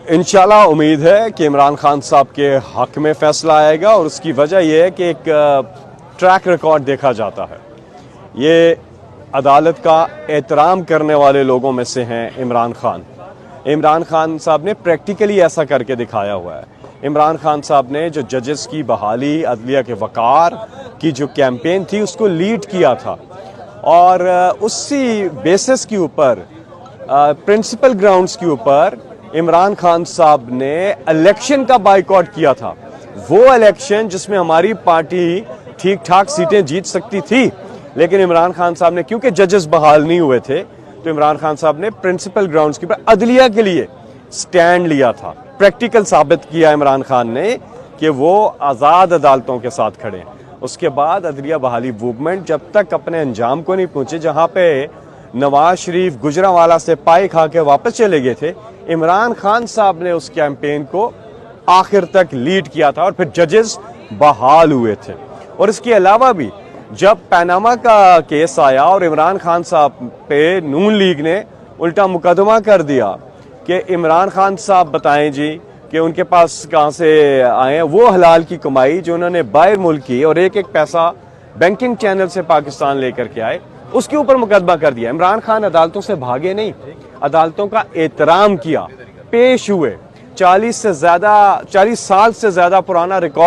इंशाल्लाह उम्मीद है कि इमरान खान साहब के हक में फैसला आएगा और उसकी वजह यह है कि एक ट्रैक रिकॉर्ड देखा जाता है। ये अदालत का एहतराम करने वाले लोगों में से हैं इमरान खान। इमरान खान साहब ने प्रैक्टिकली ऐसा करके दिखाया हुआ है। इमरान खान साहब ने जो जजेस की बहाली, अदलिया के वकार की जो कैंपेन थी उसको लीड किया था और उसी बेसिस के ऊपर, प्रिंसिपल ग्राउंड्स के ऊपर इमरान खान साहब ने इलेक्शन का बाइकआउट किया था। वो इलेक्शन जिसमें हमारी पार्टी ठीक ठाक सीटें जीत सकती थी, लेकिन इमरान खान साहब ने, क्योंकि जजेस बहाल नहीं हुए थे, तो इमरान खान साहब ने प्रिंसिपल ग्राउंड्स के ऊपर अदलिया के लिए स्टैंड लिया था। प्रैक्टिकल साबित किया इमरान खान ने कि वो आज़ाद अदालतों के साथ खड़े हैं। उसके बाद अदलिया बहाली मूवमेंट जब तक अपने अंजाम को नहीं पहुंचे, जहां पे नवाज शरीफ गुजरांवाला से पाई खा के वापस चले गए थे, इमरान खान साहब ने उस कैंपेन को आखिर तक लीड किया था और फिर जजेस बहाल हुए थे। और इसके अलावा भी जब पनामा का केस आया और इमरान खान साहब पे नून लीग ने उल्टा मुकदमा कर दिया कि इमरान खान साहब बताएं जी कि उनके पास कहां से आए हैं वो हलाल की कमाई जो उन्होंने बाहर मुल्क की और एक एक पैसा बैंकिंग चैनल से पाकिस्तान लेकर के आए, उसके ऊपर मुकदमा कर दिया। इमरान खान अदालतों से भागे नहीं, अदालतों का एहतराम किया, पेश हुए। 40 साल से ज्यादा पुराना रिकॉर्ड